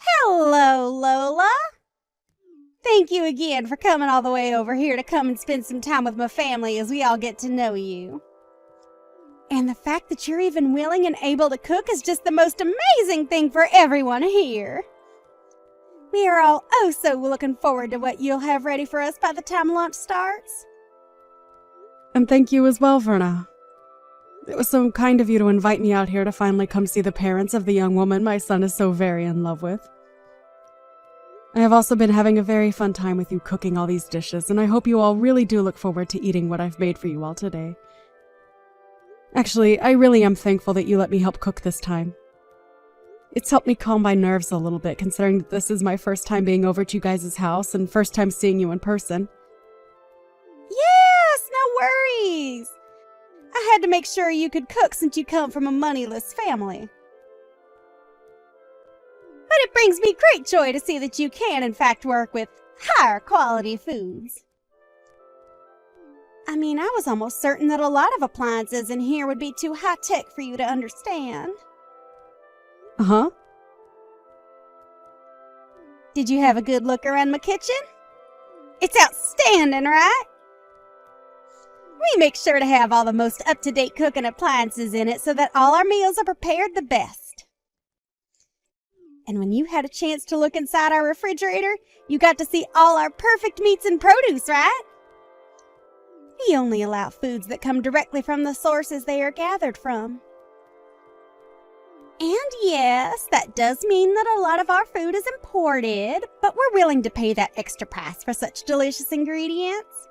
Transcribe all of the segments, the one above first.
Hello, Lola. Thank you again for coming all the way over here to come and spend some time with my family as we all get to know you. And the fact that you're even willing and able to cook is just the most amazing thing for everyone here. We are all so looking forward to what you'll have ready for us by the time lunch starts. And thank you as well, Verna. It was so kind of you to invite me out here to finally come see the parents of the young woman my son is so very in love with. I have also been having a very fun time with you cooking all these dishes, and I hope you all really do look forward to eating what I've made for you all today. Actually, I really am thankful that you let me help cook this time. It's helped me calm my nerves a little bit, considering that this is my first time being over at you guys' house and first time seeing you in person. Yes, no worries. I had to make sure you could cook since you come from a moneyless family. But it brings me great joy to see that you can, in fact, work with higher quality foods. I mean, I was almost certain that a lot of appliances in here would be too high-tech for you to understand. Uh-huh. Did you have a good look around my kitchen? It's outstanding, right? We make sure to have all the most up-to-date cooking appliances in it so that all our meals are prepared the best. And when you had a chance to look inside our refrigerator, you got to see all our perfect meats and produce, right? We only allow foods that come directly from the sources they are gathered from. And yes, that does mean that a lot of our food is imported, but we're willing to pay that extra price for such delicious ingredients.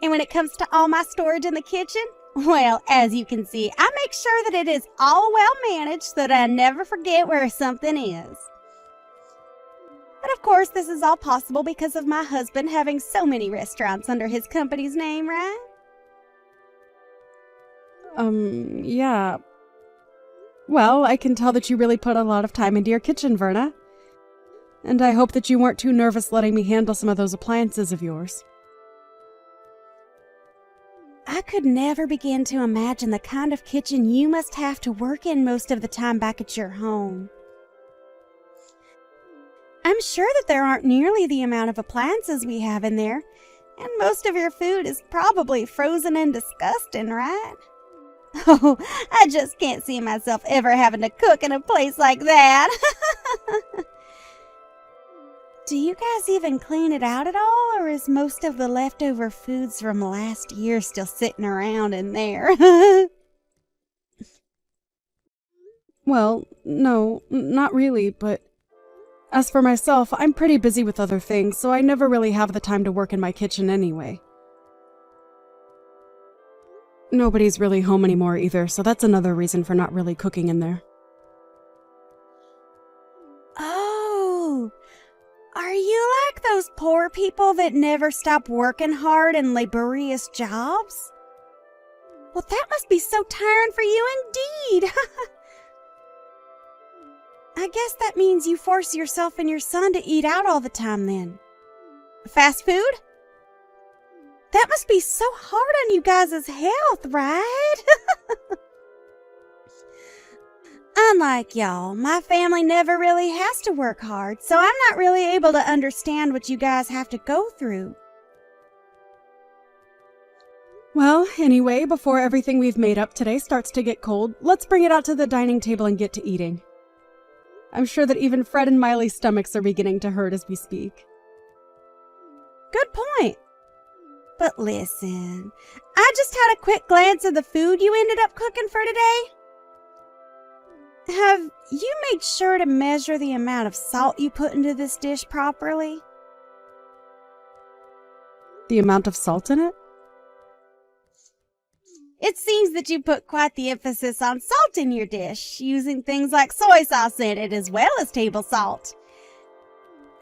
And when it comes to all my storage in the kitchen, well, as you can see, I make sure that it is all well managed so that I never forget where something is. But of course, this is all possible because of my husband having so many restaurants under his company's name, right? Yeah. Well, I can tell that you really put a lot of time into your kitchen, Verna. And I hope that you weren't too nervous letting me handle some of those appliances of yours. I could never begin to imagine the kind of kitchen you must have to work in most of the time back at your home. I'm sure that there aren't nearly the amount of appliances we have in there, and most of your food is probably frozen and disgusting, right? Oh, I just can't see myself ever having to cook in a place like that. Do you guys even clean it out at all, or is most of the leftover foods from last year still sitting around in there? Well, no, not really, but as for myself, I'm pretty busy with other things, so I never really have the time to work in my kitchen anyway. Nobody's really home anymore either, so that's another reason for not really cooking in there. Oh, are you like those poor people that never stop working hard in laborious jobs? Well, that must be so tiring for you indeed. I guess that means you force yourself and your son to eat out all the time then. Fast food? That must be so hard on you guys' health, right? Unlike y'all, my family never really has to work hard, so I'm not really able to understand what you guys have to go through. Well, anyway, before everything we've made up today starts to get cold, let's bring it out to the dining table and get to eating. I'm sure that even Fred and Miley's stomachs are beginning to hurt as we speak. Good point. But listen, I just had a quick glance at the food you ended up cooking for today. Have you made sure to measure the amount of salt you put into this dish properly? The amount of salt in it? It seems that you put quite the emphasis on salt in your dish, using things like soy sauce in it as well as table salt.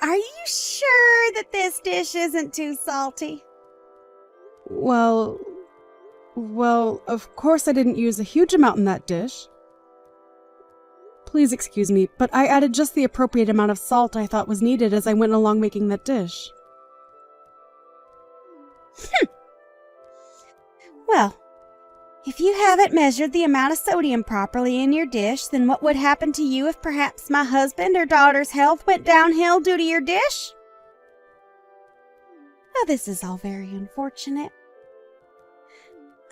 Are you sure that this dish isn't too salty? Well, of course I didn't use a huge amount in that dish. Please excuse me, but I added just the appropriate amount of salt I thought was needed as I went along making that dish. Well, If you haven't measured the amount of sodium properly in your dish, then what would happen to you if perhaps my husband or daughter's health went downhill due to your dish? Oh, this is all very unfortunate.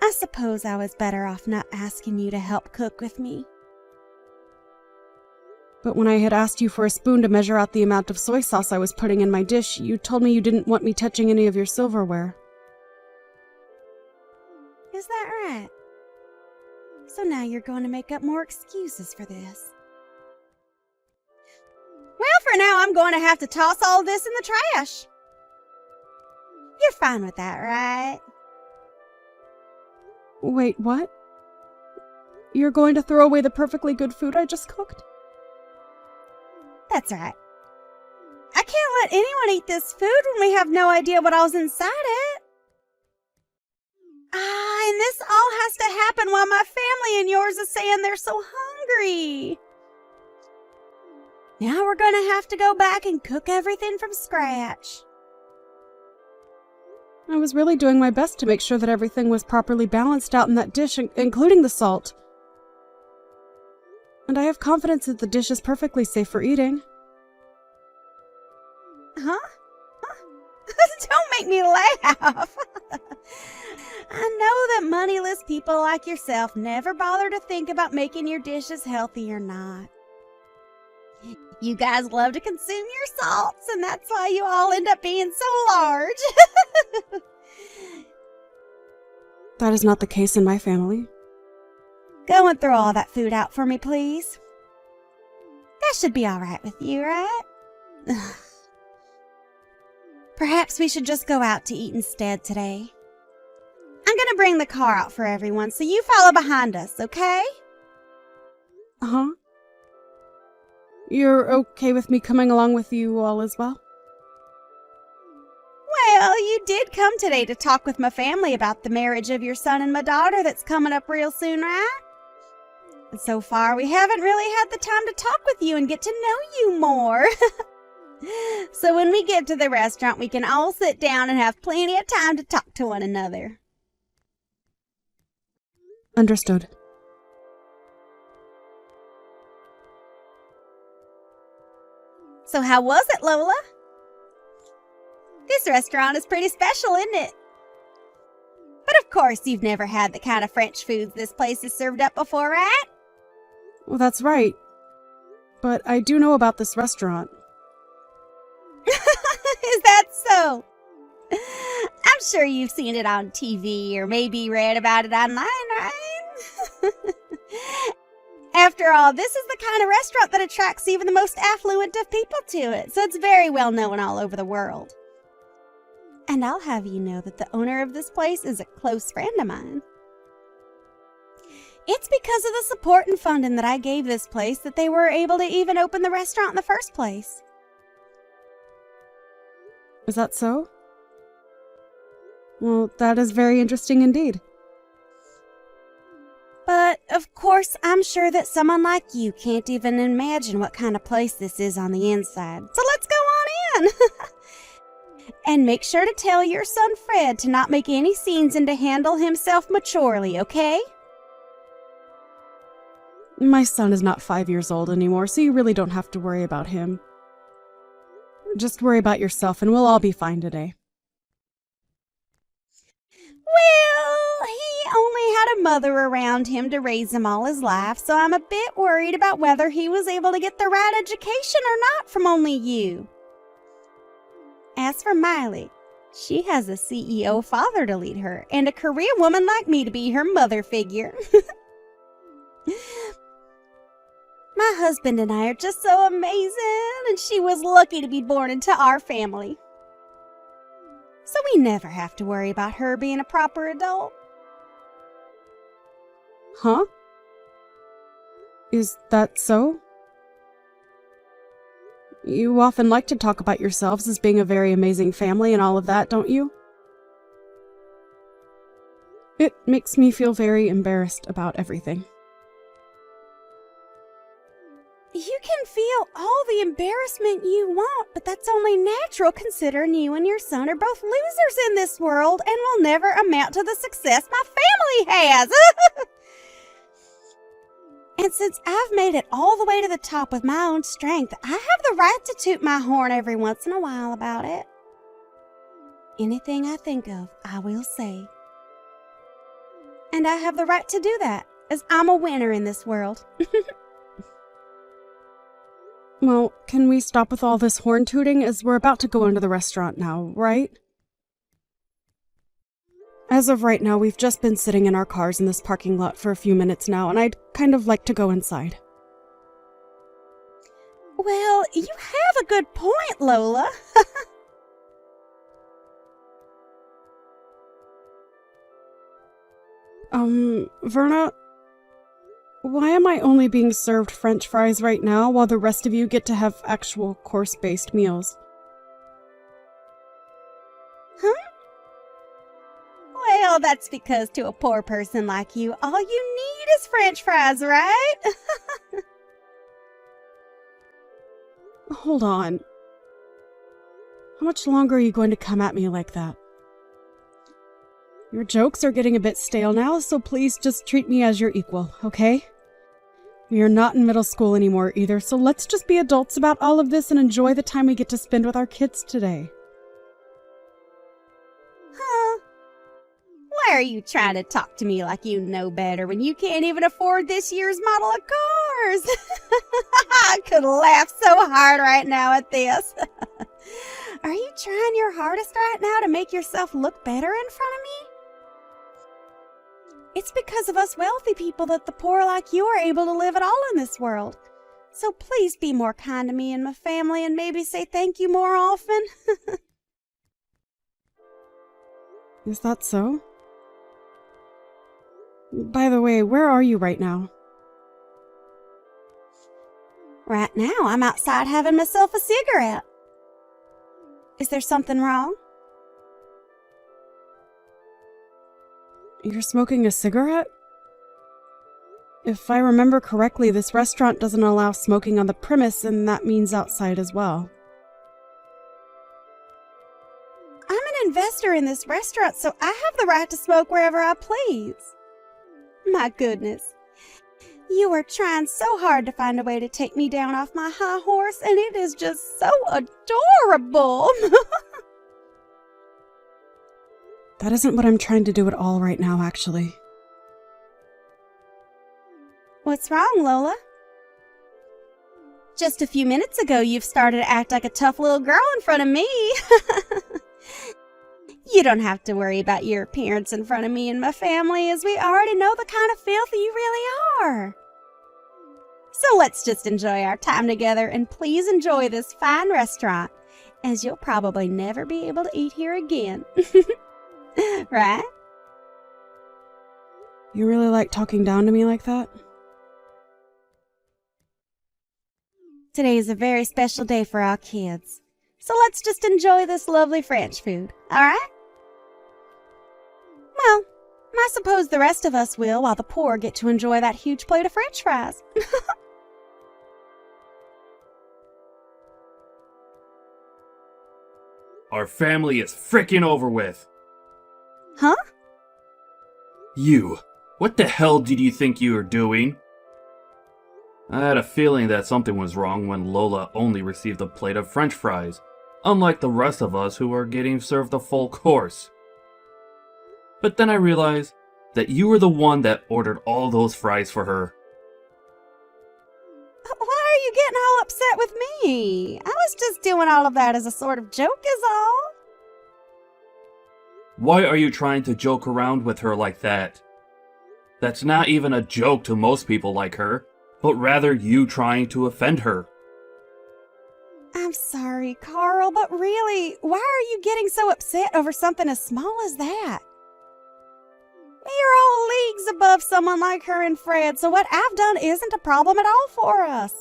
I suppose I was better off not asking you to help cook with me. But when I had asked you for a spoon to measure out the amount of soy sauce I was putting in my dish, you told me you didn't want me touching any of your silverware. Is that right? So now you're going to make up more excuses for this. Well, for now, I'm going to have to toss all this in the trash. You're fine with that, right? Wait, what? You're going to throw away the perfectly good food I just cooked? That's right. I can't let anyone eat this food when we have no idea what all's inside it. And this all has to happen while my family and yours is saying they're so hungry. Now we're going to have to go back and cook everything from scratch. I was really doing my best to make sure that everything was properly balanced out in that dish, including the salt. And I have confidence that the dish is perfectly safe for eating. Huh? Don't make me laugh. I know that moneyless people like yourself never bother to think about making your dishes healthy or not. You guys love to consume your salts, and that's why you all end up being so large. That is not the case in my family. Go and throw all that food out for me, please. That should be all right with you, right? Perhaps we should just go out to eat instead today. I'm gonna bring the car out for everyone, so you follow behind us, okay? Uh-huh. You're okay with me coming along with you all as well? Well, you did come today to talk with my family about the marriage of your son and my daughter that's coming up real soon, right? And so far, we haven't really had the time to talk with you and get to know you more. So when we get to the restaurant, we can all sit down and have plenty of time to talk to one another. Understood. So how was it, Lola? This restaurant is pretty special, isn't it? But of course, you've never had the kind of French foods this place has served up before, right? Well, that's right. But I do know about this restaurant. Is that so? I'm sure you've seen it on TV or maybe read about it online, right? After all, this is the kind of restaurant that attracts even the most affluent of people to it, so it's very well known all over the world. And I'll have you know that the owner of this place is a close friend of mine. It's because of the support and funding that I gave this place that they were able to even open the restaurant in the first place. Is that so? Well, that is very interesting indeed. But, of course, I'm sure that someone like you can't even imagine what kind of place this is on the inside. So let's go on in! And make sure to tell your son Fred to not make any scenes and to handle himself maturely, okay? My son is not 5 years old anymore, so you really don't have to worry about him. Just worry about yourself and we'll all be fine today. Well, he only had a mother around him to raise him all his life, so I'm a bit worried about whether he was able to get the right education or not from only you. As for Miley, she has a CEO father to lead her and a career woman like me to be her mother figure. My husband and I are just so amazing, and she was lucky to be born into our family. So we never have to worry about her being a proper adult. Huh? Is that so? You often like to talk about yourselves as being a very amazing family and all of that, don't you? It makes me feel very embarrassed about everything. You You can feel all the embarrassment you want, but that's only natural considering you and your son are both losers in this world and will never amount to the success my family has. And since I've made it all the way to the top with my own strength, I have the right to toot my horn every once in a while about it. Anything I think of, I will say. And I have the right to do that, as I'm a winner in this world. Well, can we stop with all this horn tooting, as we're about to go into the restaurant now, right? As of right now, we've just been sitting in our cars in this parking lot for a few minutes now, and I'd kind of like to go inside. Well, you have a good point, Lola. Verna, why am I only being served French fries right now while the rest of you get to have actual course-based meals? Huh? Well, that's because to a poor person like you, all you need is French fries, right? Hold on. How much longer are you going to come at me like that? Your jokes are getting a bit stale now, so please just treat me as your equal, okay? We are not in middle school anymore either, so let's just be adults about all of this and enjoy the time we get to spend with our kids today. Huh? Why are you trying to talk to me like you know better when you can't even afford this year's model of cars? I could laugh so hard right now at this. Are you trying your hardest right now to make yourself look better in front of me? It's because of us wealthy people that the poor like you are able to live at all in this world. So please be more kind to me and my family and maybe say thank you more often. Is that so? By the way, where are you right now? Right now, I'm outside having myself a cigarette. Is there something wrong? You're smoking a cigarette? If I remember correctly, this restaurant doesn't allow smoking on the premise, and that means outside as well. I'm an investor in this restaurant, so I have the right to smoke wherever I please. My goodness. You are trying so hard to find a way to take me down off my high horse, and it is just so adorable. That isn't what I'm trying to do at all right now, actually. What's wrong, Lola? Just a few minutes ago, you've started to act like a tough little girl in front of me. You don't have to worry about your appearance in front of me and my family, as we already know the kind of filth you really are. So let's just enjoy our time together, and please enjoy this fine restaurant, as you'll probably never be able to eat here again. Right? You really like talking down to me like that? Today is a very special day for our kids, so let's just enjoy this lovely French food, alright? Well, I suppose the rest of us will, while the poor get to enjoy that huge plate of French fries. Our family is frickin' over with. Huh? You. What the hell did you think you were doing? I had a feeling that something was wrong when Lola only received a plate of French fries, unlike the rest of us who are getting served a full course. But then I realized that you were the one that ordered all those fries for her. Why are you getting all upset with me? I was just doing all of that as a sort of joke is all. Why are you trying to joke around with her like that? That's not even a joke to most people like her, but rather you trying to offend her. I'm sorry, Carl, but really, why are you getting so upset over something as small as that? We are all leagues above someone like her and Fred, so what I've done isn't a problem at all for us.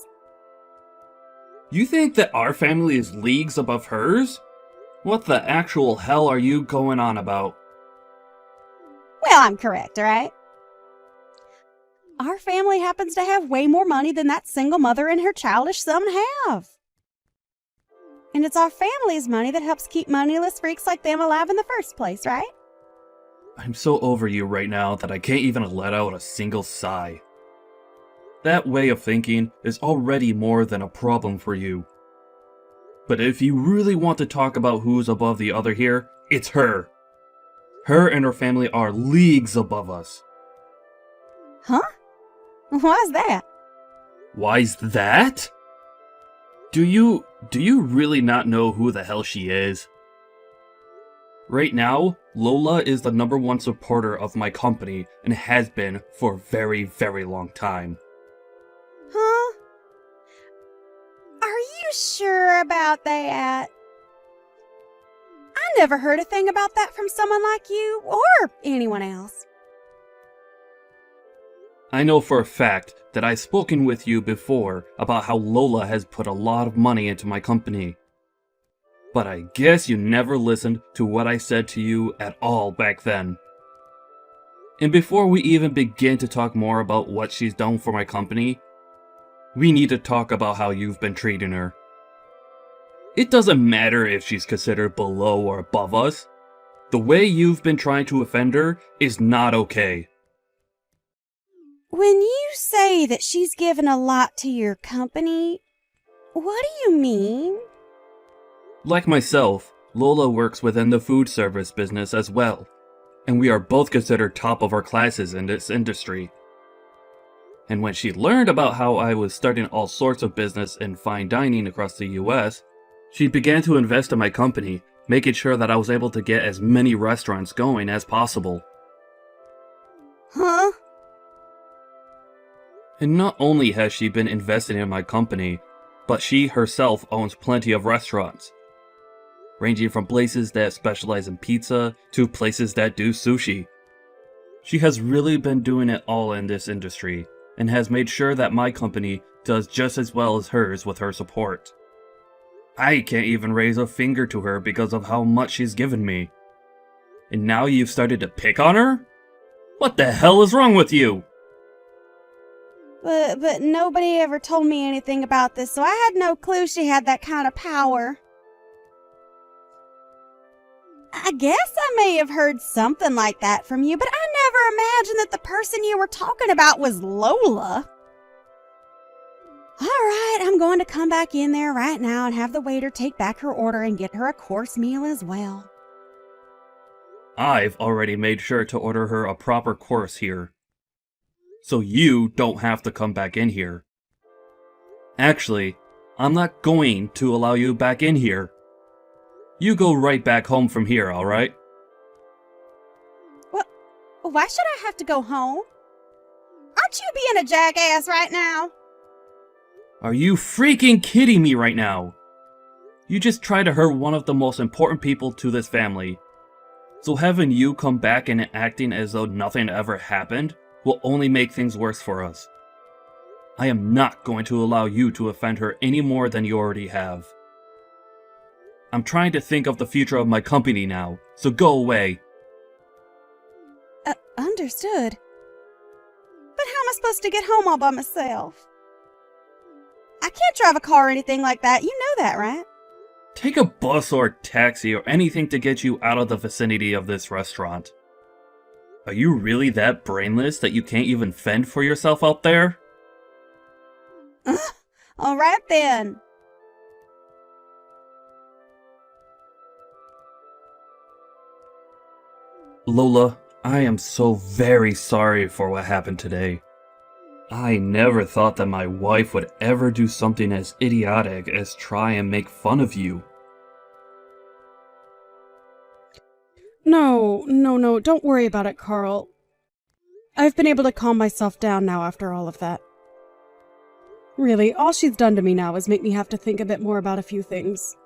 You think that our family is leagues above hers? What the actual hell are you going on about? Well, I'm correct, right? our family happens to have way more money than that single mother and her childish son have. And it's our family's money that helps keep moneyless freaks like them alive in the first place, right? I'm so over you right now that I can't even let out a single sigh. That way of thinking is already more than a problem for you. But if you really want to talk about who's above the other here, it's her. Her and her family are leagues above us. Huh? Why's that? Why's that? Do you really not know who the hell she is? Right now, Lola is the #1 supporter of my company and has been for a very, very long time. Huh? Are you sure about that? I never heard a thing about that from someone like you or anyone else. I know for a fact that I've spoken with you before about how Lola has put a lot of money into my company. But I guess you never listened to what I said to you at all back then. And before we even begin to talk more about what she's done for my company, we need to talk about how you've been treating her. It doesn't matter if she's considered below or above us. The way you've been trying to offend her is not okay. When you say that she's given a lot to your company, what do you mean? Like myself, Lola works within the food service business as well, and we are both considered top of our classes in this industry. And when she learned about how I was starting all sorts of business in fine dining across the US, she began to invest in my company, making sure that I was able to get as many restaurants going as possible. Huh? And not only has she been investing in my company, but she herself owns plenty of restaurants, ranging from places that specialize in pizza to places that do sushi. She has really been doing it all in this industry, and has made sure that my company does just as well as hers with her support. I can't even raise a finger to her because of how much she's given me. And now you've started to pick on her? What the hell is wrong with you? But nobody ever told me anything about this, so I had no clue she had that kind of power. I guess I may have heard something like that from you, but I never imagined that the person you were talking about was Lola. All right, I'm going to come back in there right now and have the waiter take back her order and get her a course meal as well. I've already made sure to order her a proper course here, so you don't have to come back in here. Actually, I'm not going to allow you back in here. You go right back home from here, alright? Well, why should I have to go home? Aren't you being a jackass right now? Are you freaking kidding me right now? You just tried to hurt one of the most important people to this family. So having you come back and acting as though nothing ever happened will only make things worse for us. I am not going to allow you to offend her any more than you already have. I'm trying to think of the future of my company now, so go away. Understood. But how am I supposed to get home all by myself? I can't drive a car or anything like that, you know that, right? Take a bus or taxi or anything to get you out of the vicinity of this restaurant. Are you really that brainless that you can't even fend for yourself out there? All right then. Lola, I am so very sorry for what happened today. I never thought that my wife would ever do something as idiotic as try and make fun of you. No, don't worry about it, Carl. I've been able to calm myself down now after all of that. Really, all she's done to me now is make me have to think a bit more about a few things.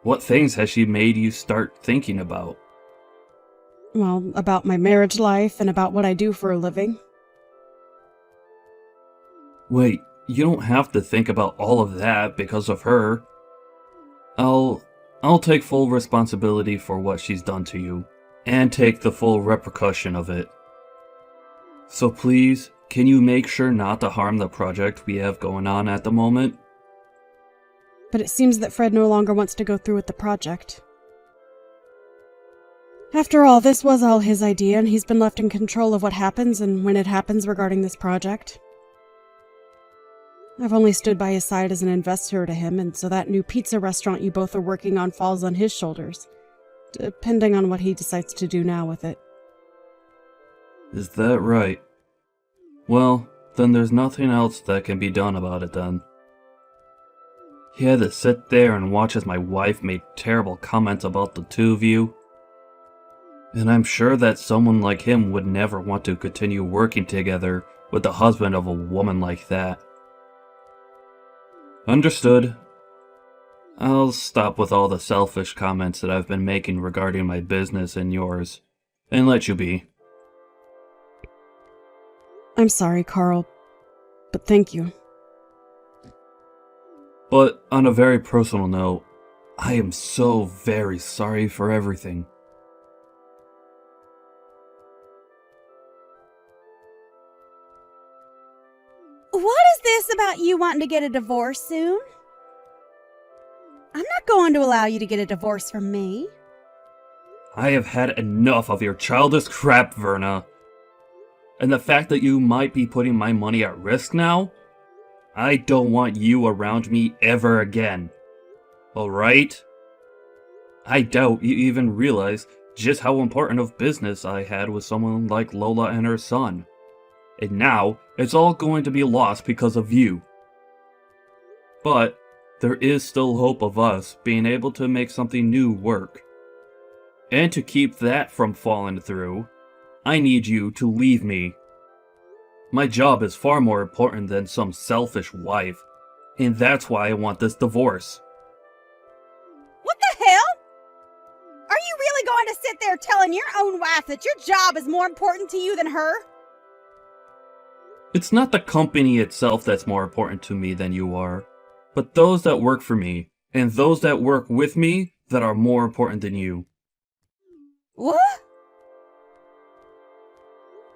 What things has she made you start thinking about? Well, about my marriage life and about what I do for a living. Wait, you don't have to think about all of that because of her. I'll take full responsibility for what she's done to you, and take the full repercussion of it. So please, can you make sure not to harm the project we have going on at the moment? But it seems that Fred no longer wants to go through with the project. After all, this was all his idea, and he's been left in control of what happens and when it happens regarding this project. I've only stood by his side as an investor to him, and so that new pizza restaurant you both are working on falls on his shoulders, depending on what he decides to do now with it. Is that right? Well, then there's nothing else that can be done about it then. He had to sit there and watch as my wife made terrible comments about the two of you. And I'm sure that someone like him would never want to continue working together with the husband of a woman like that. Understood. I'll stop with all the selfish comments that I've been making regarding my business and yours, and let you be. I'm sorry, Carl, but thank you. But on a very personal note, I am so very sorry for everything. What is this about you wanting to get a divorce soon? I'm not going to allow you to get a divorce from me. I have had enough of your childish crap, Verna. And the fact that you might be putting my money at risk now? I don't want you around me ever again. Alright? I doubt you even realize just how important of business I had with someone like Lola and her son. And now, it's all going to be lost because of you. But, there is still hope of us being able to make something new work. And to keep that from falling through, I need you to leave me. My job is far more important than some selfish wife, and that's why I want this divorce. What the hell? Are you really going to sit there telling your own wife that your job is more important to you than her? It's not the company itself that's more important to me than you are, but those that work for me, and those that work with me that are more important than you. What?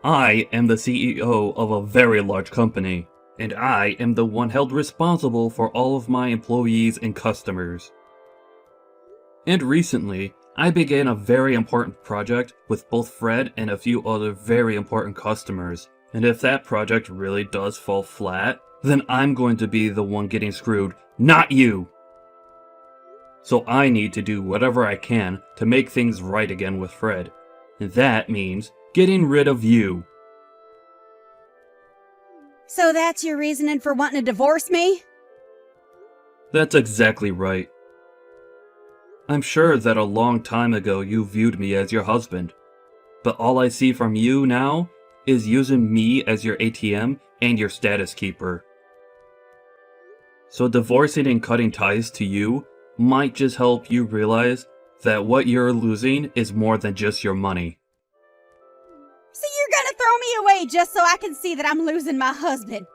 I am the CEO of a very large company, and I am the one held responsible for all of my employees and customers. And recently, I began a very important project with both Fred and a few other very important customers, and if that project really does fall flat, then I'm going to be the one getting screwed, not you! So I need to do whatever I can to make things right again with Fred, and that means getting rid of you. So that's your reasoning for wanting to divorce me? That's exactly right. I'm sure that a long time ago you viewed me as your husband, but all I see from you now is using me as your ATM and your status keeper. So divorcing and cutting ties to you might just help you realize that what you're losing is more than just your money. So you're gonna throw me away just so I can see that I'm losing my husband?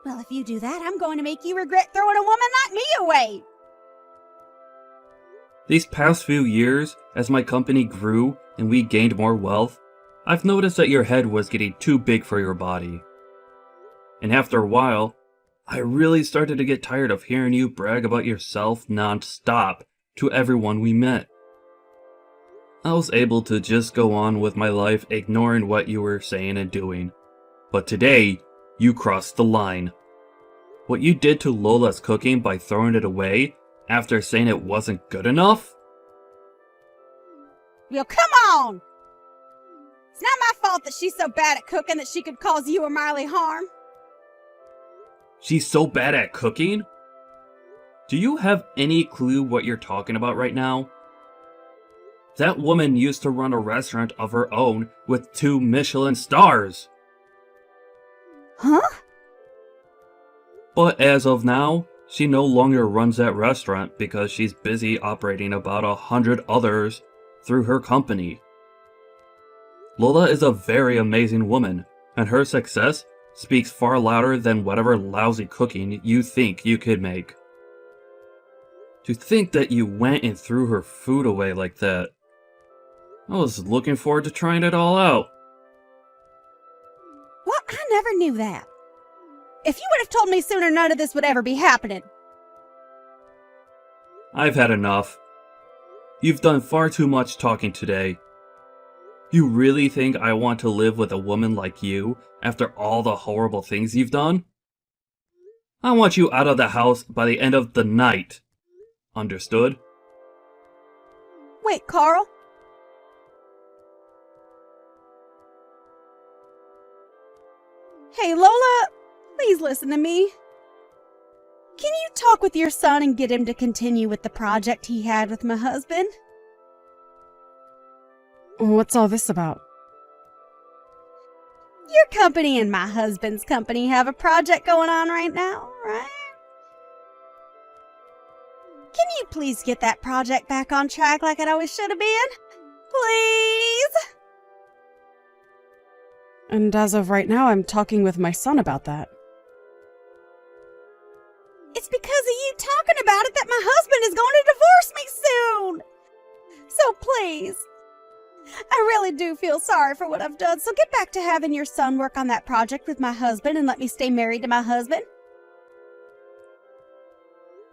Well, if you do that, I'm going to make you regret throwing a woman like me away. These past few years, as my company grew and we gained more wealth, I've noticed that your head was getting too big for your body. And after a while, I really started to get tired of hearing you brag about yourself non-stop to everyone we met. I was able to just go on with my life ignoring what you were saying and doing. But today, you crossed the line. What you did to Lola's cooking by throwing it away after saying it wasn't good enough? Well, come on! It's not my fault that she's so bad at cooking that she could cause you or Miley harm. She's so bad at cooking? Do you have any clue what you're talking about right now? That woman used to run a restaurant of her own with 2 Michelin stars. Huh? But as of now, she no longer runs that restaurant because she's busy operating about 100 others through her company. Lola is a very amazing woman, and her success speaks far louder than whatever lousy cooking you think you could make. To think that you went and threw her food away like that. I was looking forward to trying it all out. I never knew that. If you would have told me sooner, none of this would ever be happening. I've had enough. You've done far too much talking today. You really think I want to live with a woman like you after all the horrible things you've done? I want you out of the house by the end of the night. Understood? Wait, Carl. Hey, Lola, please listen to me. Can you talk with your son and get him to continue with the project he had with my husband? What's all this about? Your company and my husband's company have a project going on right now, right? Can you please get that project back on track like it always should have been? Please? And as of right now, I'm talking with my son about that. It's because of you talking about it that my husband is going to divorce me soon. So please, I really do feel sorry for what I've done, so get back to having your son work on that project with my husband and let me stay married to my husband.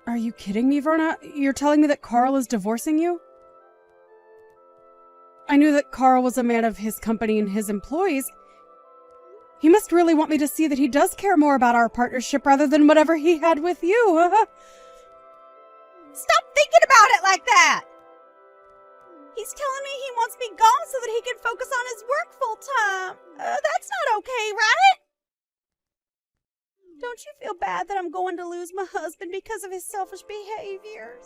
Are you kidding me, Verna? You're telling me that Carl is divorcing you? I knew that Carl was a man of his company and his employees. He must really want me to see that he does care more about our partnership rather than whatever he had with you. Stop thinking about it like that! He's telling me he wants me gone so that he can focus on his work full time. That's not okay, right? Don't you feel bad that I'm going to lose my husband because of his selfish behaviors?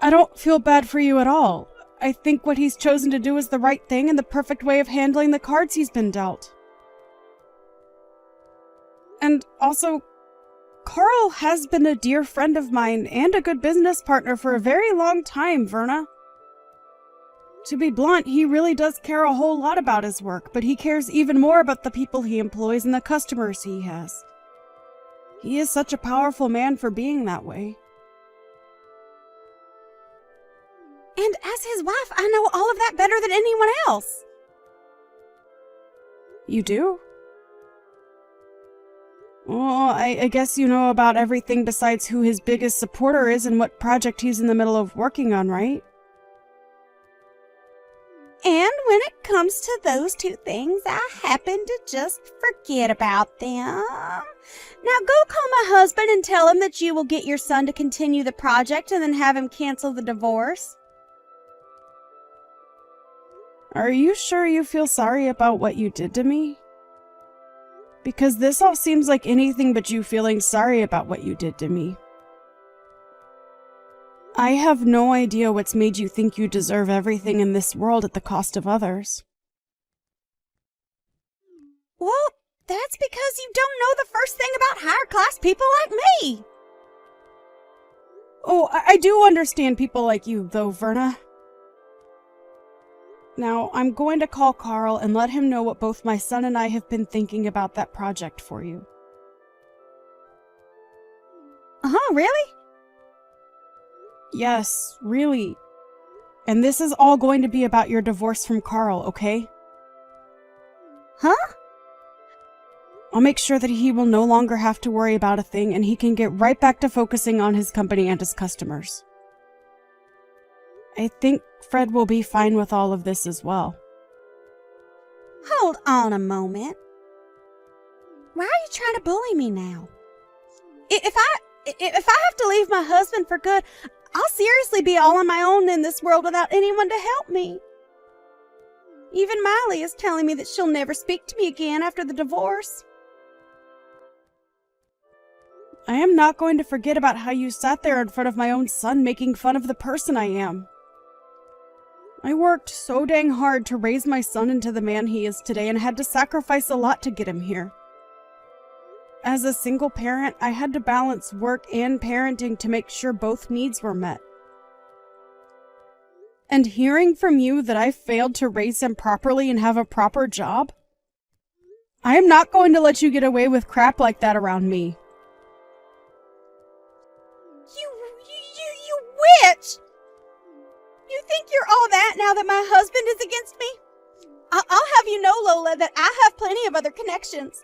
I don't feel bad for you at all. I think what he's chosen to do is the right thing and the perfect way of handling the cards he's been dealt. And also, Carl has been a dear friend of mine and a good business partner for a very long time, Verna. To be blunt, he really does care a whole lot about his work, but he cares even more about the people he employs and the customers he has. He is such a powerful man for being that way. And as his wife, I know all of that better than anyone else. You do? Well, I guess you know about everything besides who his biggest supporter is and what project he's in the middle of working on, right? And when it comes to those two things, I happen to just forget about them. Now go call my husband and tell him that you will get your son to continue the project and then have him cancel the divorce. Are you sure you feel sorry about what you did to me? Because this all seems like anything but you feeling sorry about what you did to me. I have no idea what's made you think you deserve everything in this world at the cost of others. Well, that's because you don't know the first thing about higher class people like me. Oh, I do understand people like you, though, Verna. Now, I'm going to call Carl and let him know what both my son and I have been thinking about that project for you. Really? Yes, really. And this is all going to be about your divorce from Carl, okay? Huh? I'll make sure that he will no longer have to worry about a thing and he can get right back to focusing on his company and his customers. I think Fred will be fine with all of this as well. Hold on a moment. Why are you trying to bully me now? If I have to leave my husband for good, I'll seriously be all on my own in this world without anyone to help me. Even Miley is telling me that she'll never speak to me again after the divorce. I am not going to forget about how you sat there in front of my own son making fun of the person I am. I worked so dang hard to raise my son into the man he is today and had to sacrifice a lot to get him here. As a single parent, I had to balance work and parenting to make sure both needs were met. And hearing from you that I failed to raise him properly and have a proper job? I am not going to let you get away with crap like that around me. You witch! You think you're all that now that my husband is against me? I'll have you know, Lola, that I have plenty of other connections.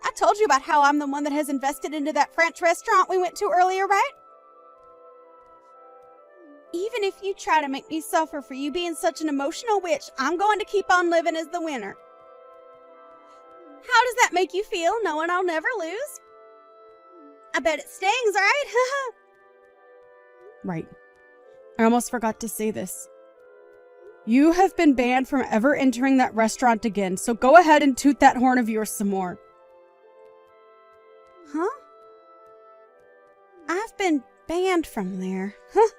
I told you about how I'm the one that has invested into that French restaurant we went to earlier, right? Even if you try to make me suffer for you being such an emotional witch, I'm going to keep on living as the winner. How does that make you feel, knowing I'll never lose? I bet it stings, right? Right. I almost forgot to say this. You have been banned from ever entering that restaurant again, so go ahead and toot that horn of yours some more. Huh? I've been banned from there. Huh?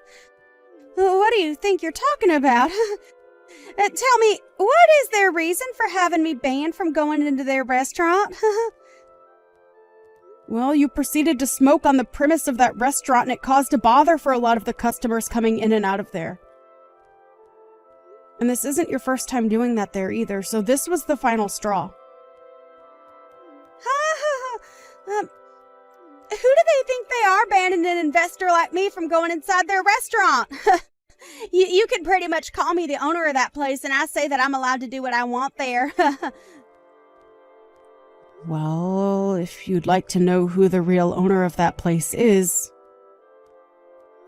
What do you think you're talking about? Tell me, what is their reason for having me banned from going into their restaurant? Well, you proceeded to smoke on the premise of that restaurant, and it caused a bother for a lot of the customers coming in and out of there. And this isn't your first time doing that there either, so this was the final straw. Who do they think they are, banning an investor like me from going inside their restaurant? You could pretty much call me the owner of that place, and I say that I'm allowed to do what I want there. Well, if you'd like to know who the real owner of that place is,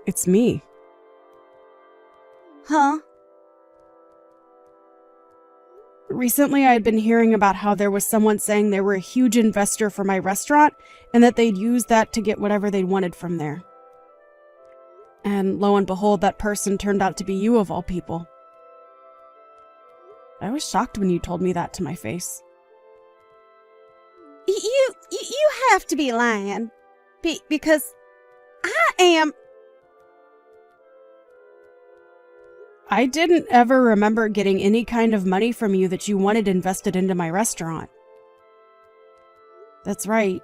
it's me. Huh? Recently, I had been hearing about how there was someone saying they were a huge investor for my restaurant and that they'd use that to get whatever they wanted from there. And lo and behold, that person turned out to be you of all people. I was shocked when you told me that to my face. You have to be lying. Because I am... I didn't ever remember getting any kind of money from you that you wanted invested into my restaurant. That's right.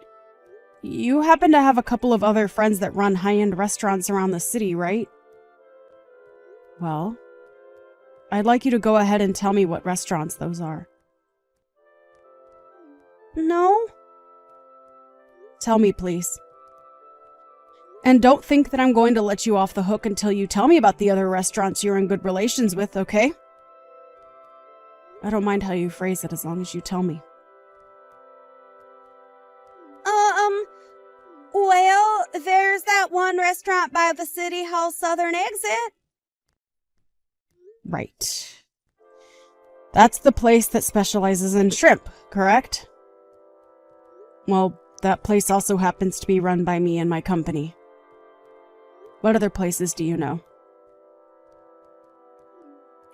You happen to have a couple of other friends that run high-end restaurants around the city, right? Well, I'd like you to go ahead and tell me what restaurants those are. No? Tell me, please. And don't think that I'm going to let you off the hook until you tell me about the other restaurants you're in good relations with, okay? I don't mind how you phrase it as long as you tell me. Well, there's that one restaurant by the City Hall southern exit. Right. That's the place that specializes in shrimp, correct? Well, that place also happens to be run by me and my company. What other places do you know?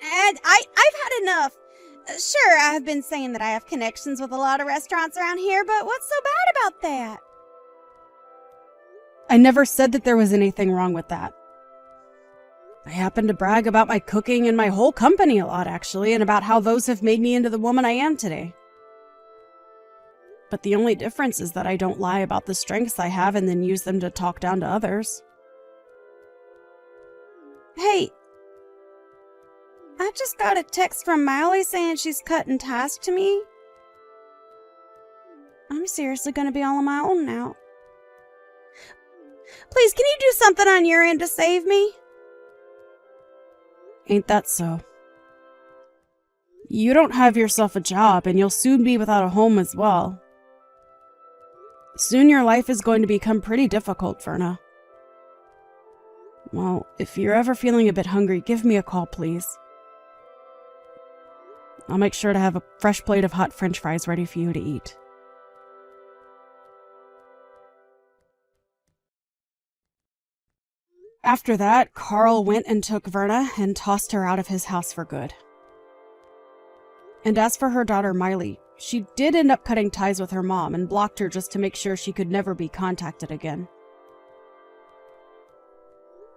And I've had enough. Sure, I've been saying that I have connections with a lot of restaurants around here, but what's so bad about that? I never said that there was anything wrong with that. I happen to brag about my cooking and my whole company a lot, actually, and about how those have made me into the woman I am today. But the only difference is that I don't lie about the strengths I have and then use them to talk down to others. Hey, I just got a text from Miley saying she's cutting ties to me. I'm seriously going to be all on my own now. Please, can you do something on your end to save me? Ain't that so? You don't have yourself a job, and you'll soon be without a home as well. Soon your life is going to become pretty difficult, Verna. Well, if you're ever feeling a bit hungry, give me a call, please. I'll make sure to have a fresh plate of hot French fries ready for you to eat. After that, Carl went and took Verna and tossed her out of his house for good. And as for her daughter Miley, she did end up cutting ties with her mom and blocked her just to make sure she could never be contacted again.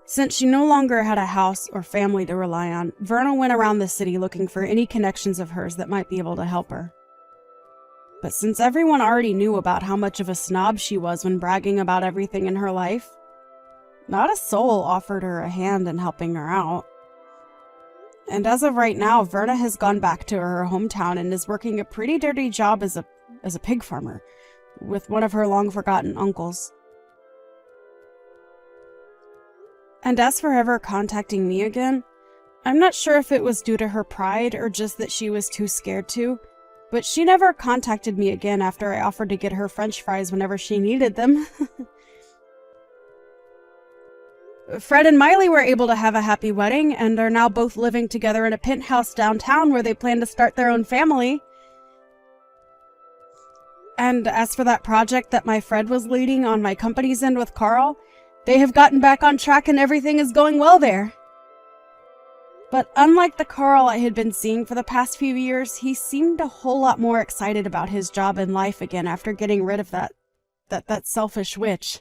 Since she no longer had a house or family to rely on, Verna went around the city looking for any connections of hers that might be able to help her. But since everyone already knew about how much of a snob she was when bragging about everything in her life, not a soul offered her a hand in helping her out. And as of right now, Verna has gone back to her hometown and is working a pretty dirty job as a pig farmer with one of her long-forgotten uncles. And as for ever contacting me again, I'm not sure if it was due to her pride or just that she was too scared to, but she never contacted me again after I offered to get her French fries whenever she needed them. Fred and Miley were able to have a happy wedding and are now both living together in a penthouse downtown where they plan to start their own family. And as for that project that my Fred was leading on my company's end with Carl, they have gotten back on track and everything is going well there. But unlike the Carl I had been seeing for the past few years, he seemed a whole lot more excited about his job and life again after getting rid of that selfish witch.